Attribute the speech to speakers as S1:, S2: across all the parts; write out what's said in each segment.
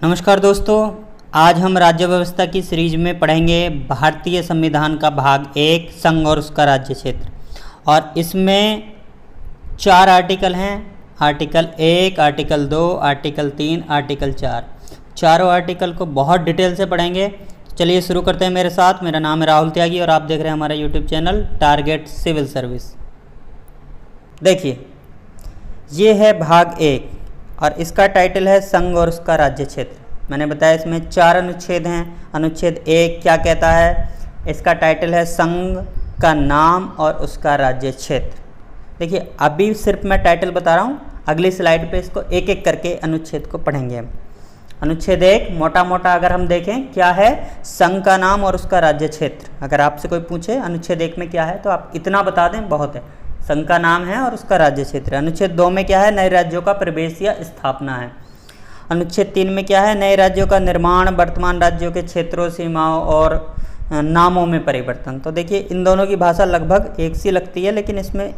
S1: नमस्कार दोस्तों, आज हम राज्य व्यवस्था की सीरीज में पढ़ेंगे भारतीय संविधान का भाग 1 संघ और उसका राज्य क्षेत्र। और इसमें 4 आर्टिकल हैं। Article 1, article 2, article 3, article 4। चारों आर्टिकल को बहुत डिटेल से पढ़ेंगे। चलिए शुरू करते हैं मेरे साथ। मेरा नाम है राहुल त्यागी और आप देख रहे हैं हमारा YouTube channel target civil service. देखिए, ये है भाग 1 और इसका टाइटल है संघ और उसका राज्य क्षेत्र। मैंने बताया इसमें 4 अनुच्छेद हैं। अनुच्छेद 1 क्या कहता है? इसका टाइटल है संघ का नाम और उसका राज्य क्षेत्र। देखिए, अभी सिर्फ मैं टाइटल बता रहा हूँ, अगली स्लाइड पे इसको एक एक करके अनुच्छेद को पढ़ेंगे हम। अनुच्छेद 1 मोटा मोटा अगर हम देखें क्या है, संघ का नाम और उसका राज्य क्षेत्र। अगर आपसे कोई पूछे अनुच्छेद 1 में क्या है तो आप इतना बता दें, बहुत है। संघ का नाम है और उसका राज्य क्षेत्र। अनुच्छेद 2 में क्या है? नए राज्यों का प्रवेश या स्थापना है। अनुच्छेद 3 में क्या है? नए राज्यों का निर्माण, वर्तमान राज्यों के क्षेत्रों, सीमाओं और नामों में परिवर्तन। तो देखिए, इन दोनों की भाषा लगभग एक सी लगती है, लेकिन इसमें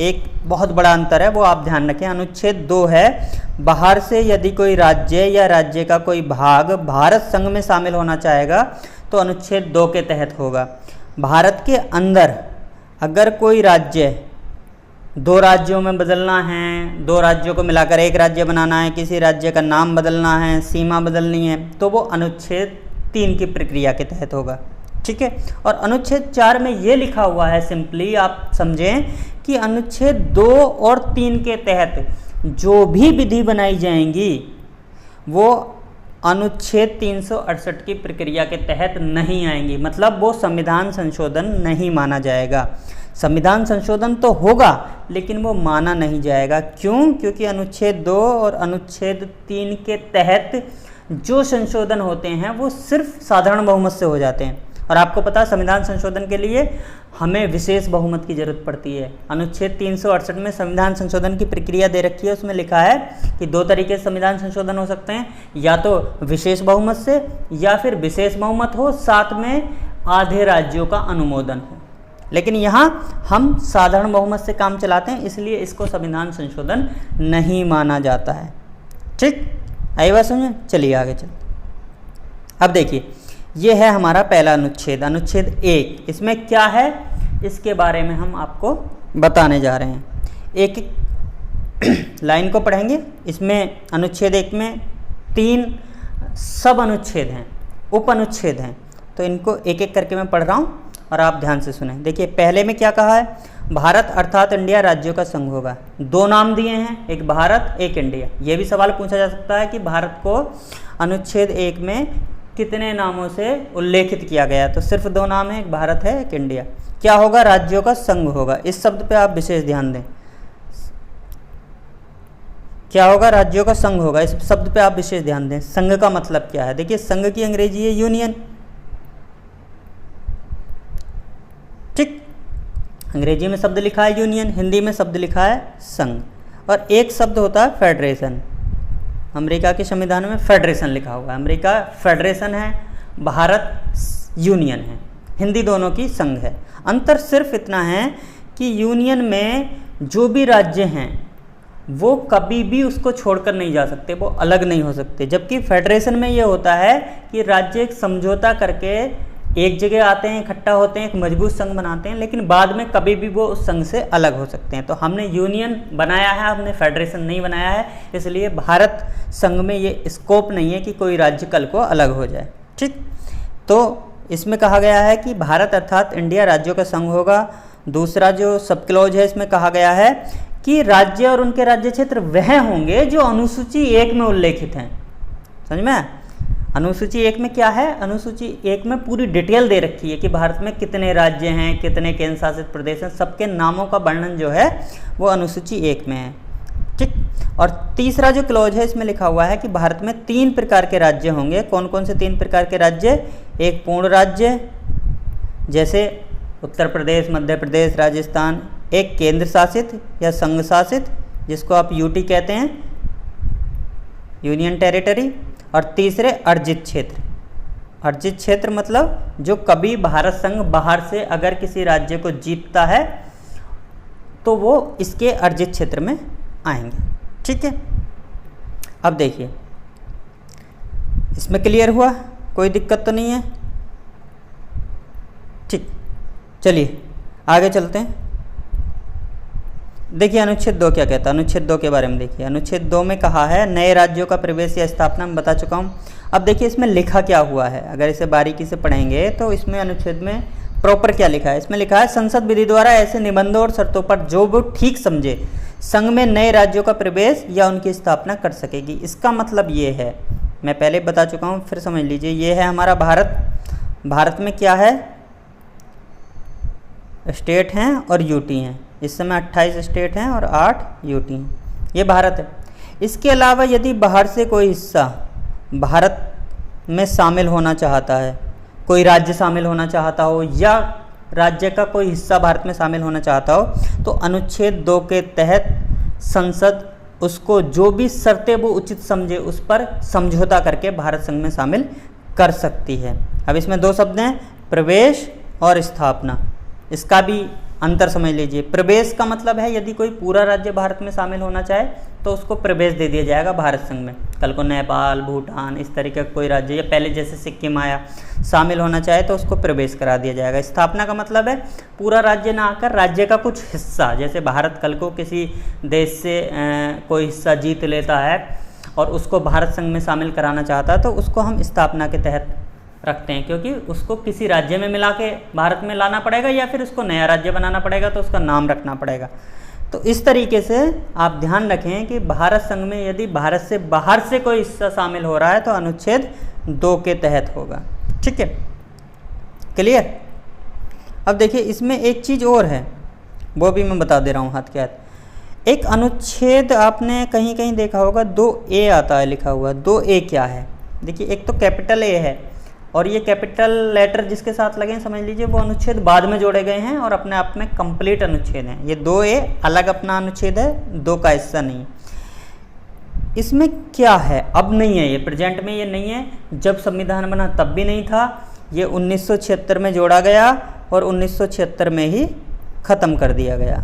S1: एक बहुत बड़ा अंतर है, वो आप ध्यान रखें। अनुच्छेद 2 है, बाहर से यदि कोई राज्य या राज्य का कोई भाग भारत संघ में शामिल होना चाहेगा तो अनुच्छेद 2 के तहत होगा। भारत के अंदर अगर कोई राज्य 2 राज्यों में बदलना है, 2 राज्यों को मिलाकर एक राज्य बनाना है, किसी राज्य का नाम बदलना है, सीमा बदलनी है, तो वो अनुच्छेद 3 की प्रक्रिया के तहत होगा। ठीक है। और अनुच्छेद 4 में ये लिखा हुआ है, सिंपली आप समझें कि अनुच्छेद 2 और 3 के तहत जो भी विधि बनाई जाएंगी वो अनुच्छेद 368 की प्रक्रिया के तहत नहीं आएंगी। मतलब वो संविधान संशोधन नहीं माना जाएगा। संविधान संशोधन तो होगा लेकिन वो माना नहीं जाएगा। क्यों? क्योंकि अनुच्छेद 2 और अनुच्छेद 3 के तहत जो संशोधन होते हैं वो सिर्फ साधारण बहुमत से हो जाते हैं। और आपको पता है, संविधान संशोधन के लिए हमें विशेष बहुमत की जरूरत पड़ती है। अनुच्छेद 368 में संविधान संशोधन की प्रक्रिया दे रखी है। उसमें लिखा है कि 2 तरीके से संविधान संशोधन हो सकते हैं, या तो विशेष बहुमत से या फिर विशेष बहुमत हो, साथ में आधे राज्यों का अनुमोदन हो। लेकिन यहाँ हम साधारण बहुमत से काम चलाते हैं, इसलिए इसको संविधान संशोधन नहीं माना जाता है। ठीक, आई बात समझे? चलिए आगे चलते। अब देखिए, ये है हमारा पहला अनुच्छेद, अनुच्छेद 1। इसमें क्या है इसके बारे में हम आपको बताने जा रहे हैं। एक एक लाइन को पढ़ेंगे। इसमें अनुच्छेद 1 में 3 सब अनुच्छेद हैं, उप अनुच्छेद हैं, तो इनको एक एक करके मैं पढ़ रहा हूँ और आप ध्यान से सुनें। देखिए, पहले में क्या कहा है? भारत अर्थात इंडिया राज्यों का संघ होगा। 2 नाम दिए हैं, एक भारत एक इंडिया। ये भी सवाल पूछा जा सकता है कि भारत को अनुच्छेद 1 में कितने नामों से उल्लेखित किया गया? तो सिर्फ 2 नाम है, एक भारत है एक इंडिया। क्या होगा? राज्यों का संघ होगा। इस शब्द पे आप विशेष ध्यान दें। क्या होगा? राज्यों का संघ होगा। इस शब्द पे आप विशेष ध्यान दें। संघ का मतलब क्या है? देखिए, संघ की अंग्रेजी है यूनियन। ठीक, अंग्रेजी में शब्द लिखा है यूनियन, हिंदी में शब्द लिखा है संघ। और एक शब्द होता है फेडरेशन। अमेरिका के संविधान में फेडरेशन लिखा हुआ है। अमेरिका फेडरेशन है, भारत यूनियन है। हिंदी दोनों की संघ है। अंतर सिर्फ इतना है कि यूनियन में जो भी राज्य हैं वो कभी भी उसको छोड़कर नहीं जा सकते, वो अलग नहीं हो सकते। जबकि फेडरेशन में ये होता है कि राज्य एक समझौता करके एक जगह आते हैं, इकट्ठा होते हैं, एक मजबूत संघ बनाते हैं, लेकिन बाद में कभी भी वो उस संघ से अलग हो सकते हैं। तो हमने यूनियन बनाया है, हमने फेडरेशन नहीं बनाया है, इसलिए भारत संघ में ये स्कोप नहीं है कि कोई राज्य कल को अलग हो जाए। ठीक, तो इसमें कहा गया है कि भारत अर्थात इंडिया राज्यों का संघ होगा। दूसरा जो सब क्लॉज है, इसमें कहा गया है कि राज्य और उनके राज्य क्षेत्र वह होंगे जो अनुसूची 1 में उल्लेखित हैं। समझ में? अनुसूची 1 में क्या है? अनुसूची 1 में पूरी डिटेल दे रखी है कि भारत में कितने राज्य हैं, कितने केंद्र शासित प्रदेश हैं, सबके नामों का वर्णन जो है वो अनुसूची 1 में है। ठीक, और तीसरा जो क्लॉज है इसमें लिखा हुआ है कि भारत में 3 प्रकार के राज्य होंगे। कौन कौन से 3 प्रकार के राज्य? एक पूर्ण राज्य जैसे उत्तर प्रदेश, मध्य प्रदेश, राजस्थान। एक केंद्र शासित या संघ शासित जिसको आप यूटी कहते हैं, यूनियन टेरिटरी। और तीसरे अर्जित क्षेत्र। अर्जित क्षेत्र मतलब जो कभी भारत संघ बाहर से अगर किसी राज्य को जीतता है तो वो इसके अर्जित क्षेत्र में आएंगे। ठीक है। अब देखिए, इसमें क्लियर हुआ, कोई दिक्कत तो नहीं है? ठीक, चलिए आगे चलते हैं। देखिए अनुच्छेद 2 क्या कहता है। अनुच्छेद 2 के बारे में देखिए। अनुच्छेद 2 में कहा है नए राज्यों का प्रवेश या स्थापना, मैं बता चुका हूँ। अब देखिए इसमें लिखा क्या हुआ है, अगर इसे बारीकी से पढ़ेंगे तो इसमें अनुच्छेद में प्रॉपर क्या लिखा है। इसमें लिखा है संसद विधि द्वारा ऐसे निबंधों और शर्तों पर जो वो ठीक समझे संघ में नए राज्यों का प्रवेश या उनकी स्थापना कर सकेगी। इसका मतलब ये है, मैं पहले बता चुका हूँ, फिर समझ लीजिए। ये है हमारा भारत। भारत में क्या है, स्टेट हैं और यूटी हैं। इस समय 28 स्टेट हैं और 8 यूटी हैं। ये भारत है। इसके अलावा यदि बाहर से कोई हिस्सा भारत में शामिल होना चाहता है, कोई राज्य शामिल होना चाहता हो या राज्य का कोई हिस्सा भारत में शामिल होना चाहता हो, तो अनुच्छेद 2 के तहत संसद उसको जो भी शर्तें वो उचित समझे उस पर समझौता करके भारत संघ में शामिल कर सकती है। अब इसमें 2 शब्द हैं, प्रवेश और स्थापना। इसका भी अंतर समझ लीजिए। प्रवेश का मतलब है यदि कोई पूरा राज्य भारत में शामिल होना चाहे तो उसको प्रवेश दे दिया जाएगा भारत संघ में। कल को नेपाल, भूटान, इस तरीके का कोई राज्य या पहले जैसे सिक्किम आया शामिल होना चाहे तो उसको प्रवेश करा दिया जाएगा। स्थापना का मतलब है पूरा राज्य ना आकर राज्य का कुछ हिस्सा, जैसे भारत कल को किसी देश से कोई हिस्सा जीत लेता है और उसको भारत संघ में शामिल कराना चाहता है तो उसको हम स्थापना के तहत रखते हैं, क्योंकि उसको किसी राज्य में मिला के भारत में लाना पड़ेगा या फिर उसको नया राज्य बनाना पड़ेगा तो उसका नाम रखना पड़ेगा। तो इस तरीके से आप ध्यान रखें कि भारत संघ में यदि भारत से बाहर से कोई हिस्सा शामिल हो रहा है तो अनुच्छेद 2 के तहत होगा। ठीक है, क्लियर? अब देखिए इसमें एक चीज़ और है, वो भी मैं बता दे रहा हूँ हाथ के हाथ। एक अनुच्छेद आपने कहीं कहीं देखा होगा 2A आता है लिखा हुआ। 2A क्या है? देखिए एक तो कैपिटल A है और ये कैपिटल लेटर जिसके साथ लगे हैं समझ लीजिए वो अनुच्छेद बाद में जोड़े गए हैं और अपने आप में कंप्लीट अनुच्छेद हैं। ये 2A अलग अपना अनुच्छेद है, 2 का हिस्सा नहीं। इसमें क्या है, अब नहीं है, ये प्रेजेंट में ये नहीं है, जब संविधान बना तब भी नहीं था। ये 1976 में जोड़ा गया और 1976 में ही ख़त्म कर दिया गया।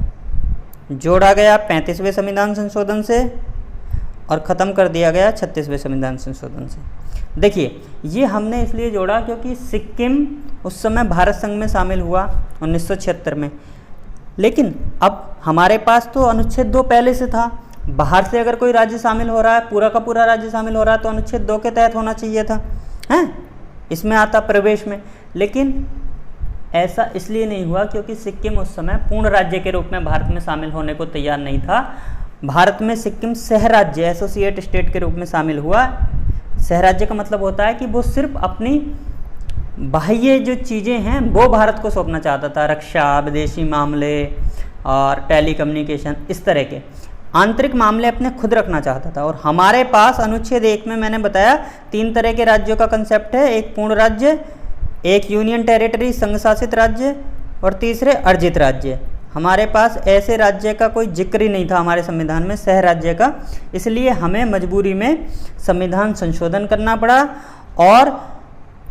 S1: जोड़ा गया 35वें संविधान संशोधन से और ख़त्म कर दिया गया 36वें संविधान संशोधन से। देखिए ये हमने इसलिए जोड़ा क्योंकि सिक्किम उस समय भारत संघ में शामिल हुआ 1976 में, लेकिन अब हमारे पास तो अनुच्छेद 2 पहले से था। बाहर से अगर कोई राज्य शामिल हो रहा है, पूरा का पूरा राज्य शामिल हो रहा है तो अनुच्छेद 2 के तहत होना चाहिए था, हैं? इसमें आता प्रवेश में। लेकिन ऐसा इसलिए नहीं हुआ क्योंकि सिक्किम उस समय पूर्ण राज्य के रूप में भारत में शामिल होने को तैयार नहीं था। भारत में सिक्किम सह राज्य, एसोसिएट स्टेट के रूप में शामिल हुआ। सह राज्य का मतलब होता है कि वो सिर्फ अपनी बाह्य जो चीज़ें हैं वो भारत को सौंपना चाहता था, रक्षा, विदेशी मामले और टेलीकम्युनिकेशन, इस तरह के आंतरिक मामले अपने खुद रखना चाहता था। और हमारे पास अनुच्छेद 1 में मैंने बताया 3 तरह के राज्यों का कंसेप्ट है, एक पूर्ण राज्य, एक यूनियन टेरिटरी संघ शासित राज्य और तीसरे अर्जित राज्य। हमारे पास ऐसे राज्य का कोई जिक्र ही नहीं था हमारे संविधान में, सह राज्य का। इसलिए हमें मजबूरी में संविधान संशोधन करना पड़ा और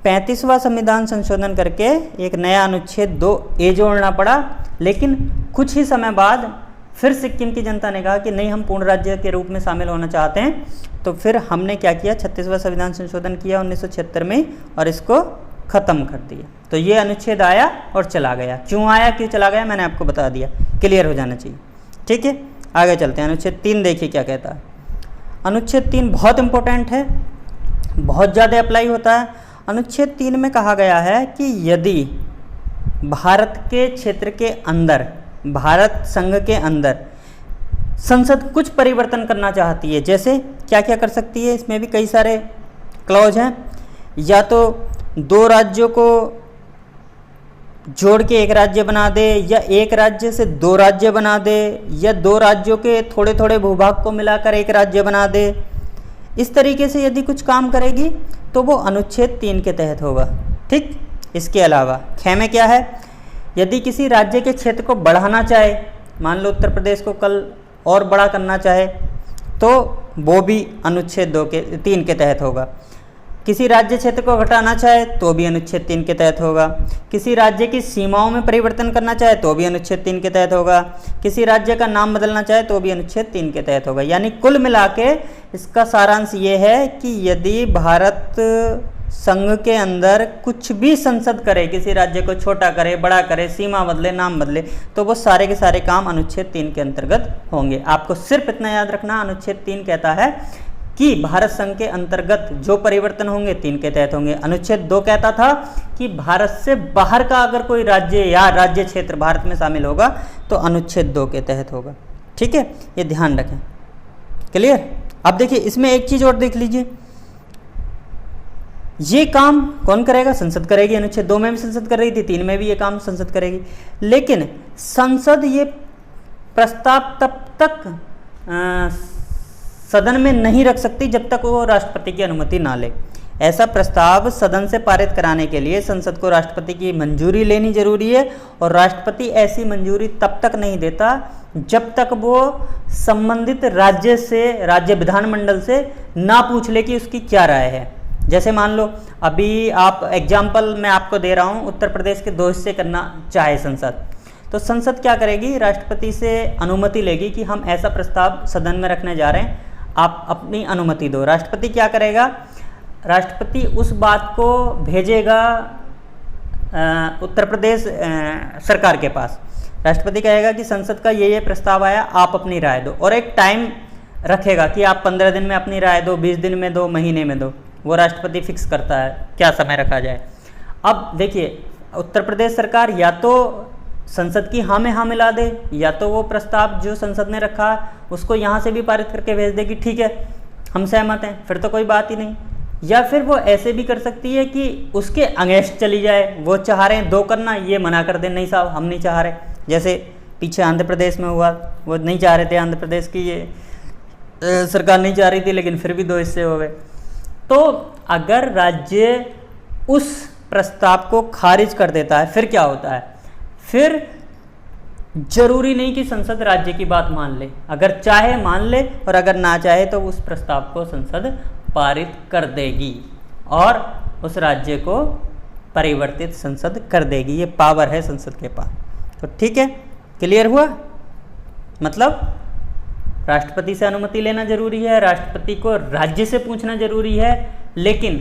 S1: 35वां संविधान संशोधन करके एक नया अनुच्छेद 2A जोड़ना पड़ा। लेकिन कुछ ही समय बाद फिर सिक्किम की जनता ने कहा कि नहीं, हम पूर्ण राज्य के रूप में शामिल होना चाहते हैं। तो फिर हमने क्या किया, 36वां संविधान संशोधन किया 1976 में और इसको ख़त्म कर दिया। तो ये अनुच्छेद आया और चला गया। क्यों आया, क्यों चला गया, मैंने आपको बता दिया, क्लियर हो जाना चाहिए। ठीक है, आगे चलते हैं। अनुच्छेद 3 देखिए क्या कहता है। अनुच्छेद 3 बहुत इंपॉर्टेंट है, बहुत ज़्यादा अप्लाई होता है। अनुच्छेद 3 में कहा गया है कि यदि भारत के क्षेत्र के अंदर, भारत संघ के अंदर संसद कुछ परिवर्तन करना चाहती है, जैसे क्या क्या कर सकती है, इसमें भी कई सारे क्लॉज हैं। या तो 2 राज्यों को जोड़ के एक राज्य बना दे, या एक राज्य से 2 राज्य बना दे, या 2 राज्यों के थोड़े थोड़े भूभाग को मिलाकर एक राज्य बना दे। इस तरीके से यदि कुछ काम करेगी तो वो अनुच्छेद 3 के तहत होगा। ठीक, इसके अलावा ख में क्या है, यदि किसी राज्य के क्षेत्र को बढ़ाना चाहे, मान लो उत्तर प्रदेश को कल और बड़ा करना चाहे, तो वो भी अनुच्छेद 3 के तहत होगा। किसी राज्य क्षेत्र को घटाना चाहे तो भी अनुच्छेद 3 के तहत होगा। किसी राज्य की सीमाओं में परिवर्तन करना चाहे तो भी अनुच्छेद 3 के तहत होगा। किसी राज्य का नाम बदलना चाहे तो भी अनुच्छेद 3 के तहत होगा। यानी कुल मिला के इसका सारांश ये है कि यदि भारत संघ के अंदर कुछ भी संसद करे, किसी राज्य को छोटा करे, बड़ा करे, सीमा बदले, नाम बदले, तो वो सारे के सारे काम अनुच्छेद 3 के अंतर्गत होंगे। आपको सिर्फ इतना याद रखना, अनुच्छेद 3 कहता है कि भारत संघ के अंतर्गत जो परिवर्तन होंगे 3 के तहत होंगे। अनुच्छेद 2 कहता था कि भारत से बाहर का अगर कोई राज्य या राज्य क्षेत्र भारत में शामिल होगा तो अनुच्छेद 2 के तहत होगा। ठीक है, ये ध्यान रखें। क्लियर? अब देखिए इसमें एक चीज और देख लीजिए, ये काम कौन करेगा? संसद करेगी। अनुच्छेद 2 में भी संसद कर रही थी, 3 में भी ये काम संसद करेगी। लेकिन संसद ये प्रस्ताव तब तक सदन में नहीं रख सकती जब तक वो राष्ट्रपति की अनुमति ना ले। ऐसा प्रस्ताव सदन से पारित कराने के लिए संसद को राष्ट्रपति की मंजूरी लेनी जरूरी है, और राष्ट्रपति ऐसी मंजूरी तब तक नहीं देता जब तक वो संबंधित राज्य से, राज्य विधानमंडल से ना पूछ ले कि उसकी क्या राय है। जैसे मान लो अभी आप एग्जाम्पल मैं आपको दे रहा हूँ, उत्तर प्रदेश के 2 हिस्से करना चाहे संसद, तो संसद क्या करेगी? राष्ट्रपति से अनुमति लेगी कि हम ऐसा प्रस्ताव सदन में रखने जा रहे हैं, आप अपनी अनुमति दो। राष्ट्रपति क्या करेगा? राष्ट्रपति उस बात को भेजेगा उत्तर प्रदेश सरकार के पास। राष्ट्रपति कहेगा कि संसद का ये प्रस्ताव आया, आप अपनी राय दो, और एक टाइम रखेगा कि आप 15 दिन में अपनी राय दो, 20 दिन में दो, महीने में दो। वो राष्ट्रपति फिक्स करता है क्या समय रखा जाए। अब देखिए उत्तर प्रदेश सरकार या तो संसद की हाँ में हाँ मिला दे, या तो वो प्रस्ताव जो संसद ने रखा उसको यहाँ से भी पारित करके भेज देगी, ठीक है हम सहमत हैं, फिर तो कोई बात ही नहीं। या फिर वो ऐसे भी कर सकती है कि उसके अगेंस्ट चली जाए, वो चाह रहे हैं 2 करना, ये मना कर दे, नहीं साहब हम नहीं चाह रहे। जैसे पीछे आंध्र प्रदेश में हुआ, वो नहीं चाह रहे थे, आंध्र प्रदेश की ये सरकार नहीं चाह रही थी, लेकिन फिर भी 2 हिस्से हो गए। तो अगर राज्य उस प्रस्ताव को खारिज कर देता है फिर क्या होता है? फिर जरूरी नहीं कि संसद राज्य की बात मान ले, अगर चाहे मान ले, और अगर ना चाहे तो उस प्रस्ताव को संसद पारित कर देगी और उस राज्य को परिवर्तित संसद कर देगी। ये पावर है संसद के पास। तो ठीक है, क्लियर हुआ? मतलब राष्ट्रपति से अनुमति लेना जरूरी है, राष्ट्रपति को राज्य से पूछना जरूरी है, लेकिन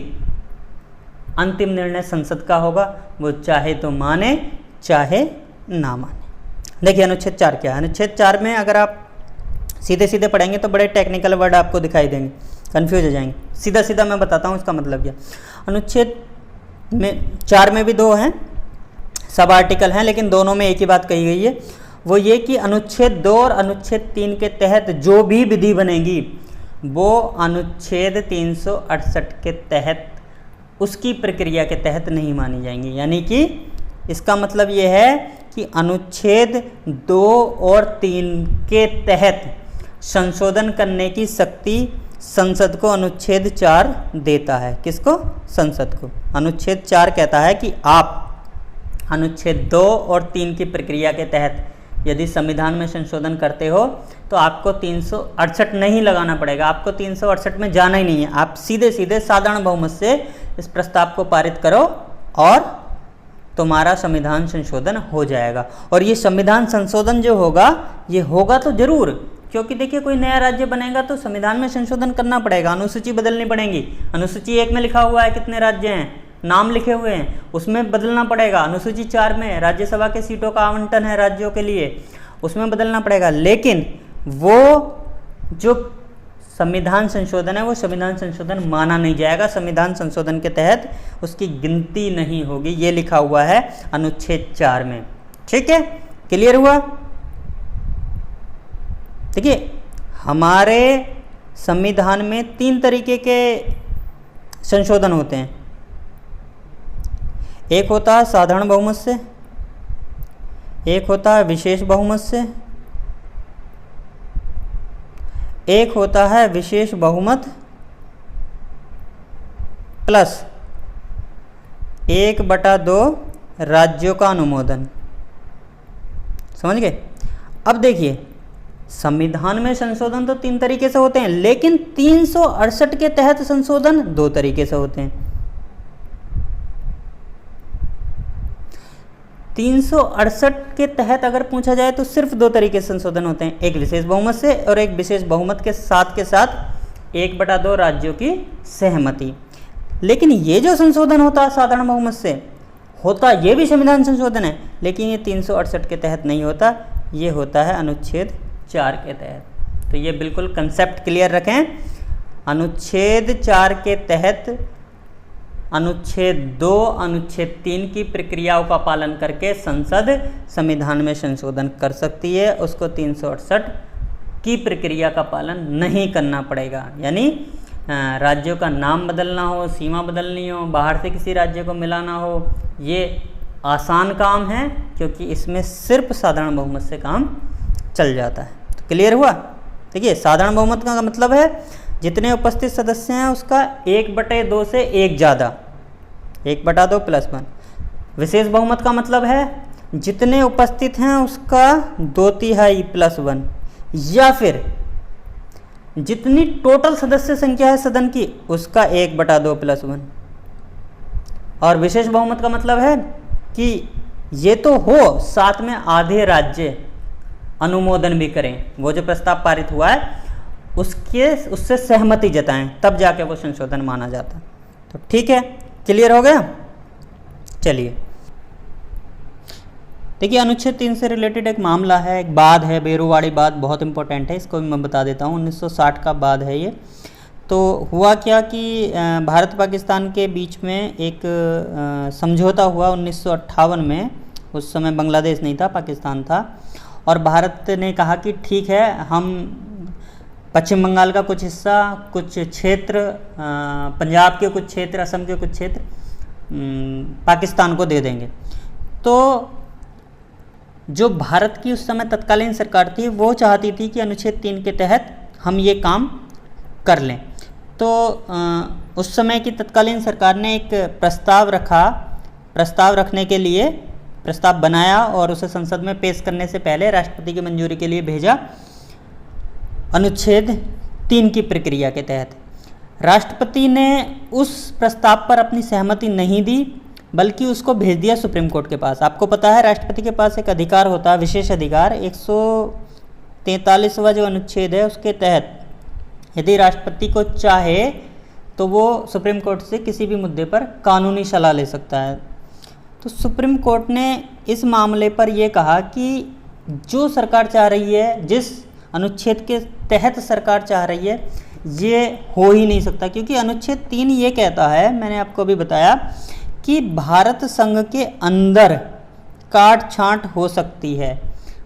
S1: अंतिम निर्णय संसद का होगा, वो चाहे तो माने चाहे ना माने। देखिए अनुच्छेद 4 क्या है? अनुच्छेद 4 में अगर आप सीधे सीधे पढ़ेंगे तो बड़े टेक्निकल वर्ड आपको दिखाई देंगे, कंफ्यूज हो जाएंगे। सीधा सीधा मैं बताता हूँ इसका मतलब क्या। अनुच्छेद में 4 में भी 2 हैं, सब आर्टिकल हैं, लेकिन दोनों में एक ही बात कही गई है, वो ये कि अनुच्छेद 2 और अनुच्छेद 3 के तहत जो भी विधि बनेगी वो अनुच्छेद 368 के तहत, उसकी प्रक्रिया के तहत नहीं मानी जाएंगी। यानी कि इसका मतलब ये है कि अनुच्छेद 2 और 3 के तहत संशोधन करने की शक्ति संसद को अनुच्छेद 4 देता है। किसको? संसद को। अनुच्छेद 4 कहता है कि आप अनुच्छेद 2 और 3 की प्रक्रिया के तहत यदि संविधान में संशोधन करते हो तो आपको 368 नहीं लगाना पड़ेगा, आपको 368 में जाना ही नहीं है। आप सीधे सीधे साधारण बहुमत से इस प्रस्ताव को पारित करो और तुम्हारा संविधान संशोधन हो जाएगा। और ये संविधान संशोधन जो होगा, ये होगा तो जरूर, क्योंकि देखिए कोई नया राज्य बनेगा तो संविधान में संशोधन करना पड़ेगा, अनुसूची बदलनी पड़ेगी। अनुसूची 1 में लिखा हुआ है कितने राज्य हैं, नाम लिखे हुए हैं, उसमें बदलना पड़ेगा। अनुसूची 4 में राज्यसभा के सीटों का आवंटन है राज्यों के लिए, उसमें बदलना पड़ेगा। लेकिन वो जो संविधान संशोधन है वो संविधान संशोधन माना नहीं जाएगा, संविधान संशोधन के तहत उसकी गिनती नहीं होगी। ये लिखा हुआ है अनुच्छेद 4 में। ठीक है, क्लियर हुआ? देखिए हमारे संविधान में 3 तरीके के संशोधन होते हैं। एक होता है साधारण बहुमत से, एक होता है विशेष बहुमत से, एक होता है विशेष बहुमत प्लस 1/2 राज्यों का अनुमोदन। समझ गए? अब देखिए संविधान में संशोधन तो 3 तरीके से होते हैं, लेकिन 368 के तहत संशोधन 2 तरीके से होते हैं। 368 के तहत अगर पूछा जाए तो सिर्फ 2 तरीके से संशोधन होते हैं, एक विशेष बहुमत से और एक विशेष बहुमत के साथ 1/2 राज्यों की सहमति। लेकिन ये जो संशोधन होता है साधारण बहुमत से होता, ये भी संविधान संशोधन है, लेकिन ये 368 के तहत नहीं होता, ये होता है अनुच्छेद 4 के तहत। तो ये बिल्कुल कंसेप्ट क्लियर रखें। अनुच्छेद 4 के तहत अनुच्छेद 2, अनुच्छेद 3 की प्रक्रियाओं का पालन करके संसद संविधान में संशोधन कर सकती है, उसको 368 की प्रक्रिया का पालन नहीं करना पड़ेगा। यानी राज्यों का नाम बदलना हो, सीमा बदलनी हो, बाहर से किसी राज्य को मिलाना हो, ये आसान काम है, क्योंकि इसमें सिर्फ साधारण बहुमत से काम चल जाता है। तो क्लियर हुआ? देखिए, साधारण बहुमत का मतलब है जितने उपस्थित सदस्य हैं उसका 1/2 से 1 ज़्यादा, 1/2 + 1। विशेष बहुमत का मतलब है जितने उपस्थित हैं उसका 2/3 + 1, या फिर जितनी टोटल सदस्य संख्या है सदन की उसका 1/2 + 1। और विशेष बहुमत का मतलब है कि ये तो हो, साथ में आधे राज्य अनुमोदन भी करें, वो जो प्रस्ताव पारित हुआ है उससे सहमति जताएं, तब जाके वो संशोधन माना जाता है। तो ठीक है, क्लियर हो गया? चलिए, देखिए, अनुच्छेद 3 से रिलेटेड एक मामला है, एक वाद है, बेरुवाड़ी वाद, बहुत इंपॉर्टेंट है, इसको मैं बता देता हूँ। 1960 का वाद है ये। तो हुआ क्या कि भारत पाकिस्तान के बीच में एक समझौता हुआ 1958 में। उस समय बांग्लादेश नहीं था, पाकिस्तान था, और भारत ने कहा कि ठीक है, हम पश्चिम बंगाल का कुछ हिस्सा, कुछ क्षेत्र, पंजाब के कुछ क्षेत्र, असम के कुछ क्षेत्र पाकिस्तान को दे देंगे। तो जो भारत की उस समय तत्कालीन सरकार थी वो चाहती थी कि अनुच्छेद 3 के तहत हम ये काम कर लें। तो उस समय की तत्कालीन सरकार ने एक प्रस्ताव रखने के लिए प्रस्ताव बनाया और उसे संसद में पेश करने से पहले राष्ट्रपति की मंजूरी के लिए भेजा। अनुच्छेद 3 की प्रक्रिया के तहत राष्ट्रपति ने उस प्रस्ताव पर अपनी सहमति नहीं दी, बल्कि उसको भेज दिया सुप्रीम कोर्ट के पास। आपको पता है राष्ट्रपति के पास एक अधिकार होता है, विशेष अधिकार, 143वां जो अनुच्छेद है उसके तहत यदि राष्ट्रपति को चाहे तो वो सुप्रीम कोर्ट से किसी भी मुद्दे पर कानूनी सलाह ले सकता है। तो सुप्रीम कोर्ट ने इस मामले पर यह कहा कि जो सरकार चाह रही है, जिस अनुच्छेद के तहत सरकार चाह रही है, ये हो ही नहीं सकता, क्योंकि अनुच्छेद 3 ये कहता है, मैंने आपको अभी बताया, कि भारत संघ के अंदर काट छांट हो सकती है।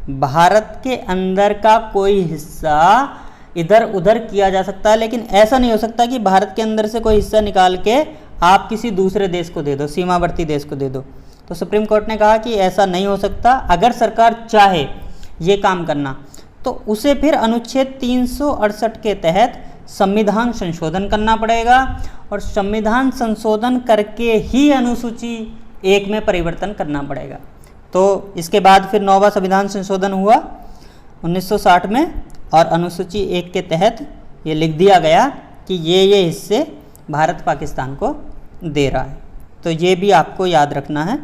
S1: भारत के अंदर का कोई हिस्सा इधर उधर किया जा सकता है, लेकिन ऐसा नहीं हो सकता कि भारत के अंदर से कोई हिस्सा निकाल के आप किसी दूसरे देश को दे दो, सीमावर्ती देश को दे दो। तो सुप्रीम कोर्ट ने कहा कि ऐसा नहीं हो सकता। अगर सरकार चाहे ये काम करना तो उसे फिर अनुच्छेद 368 के तहत संविधान संशोधन करना पड़ेगा, और संविधान संशोधन करके ही अनुसूची 1 में परिवर्तन करना पड़ेगा। तो इसके बाद फिर 9वां संविधान संशोधन हुआ 1960 में, और अनुसूची 1 के तहत ये लिख दिया गया कि ये हिस्से भारत पाकिस्तान को दे रहा है। तो ये भी आपको याद रखना है।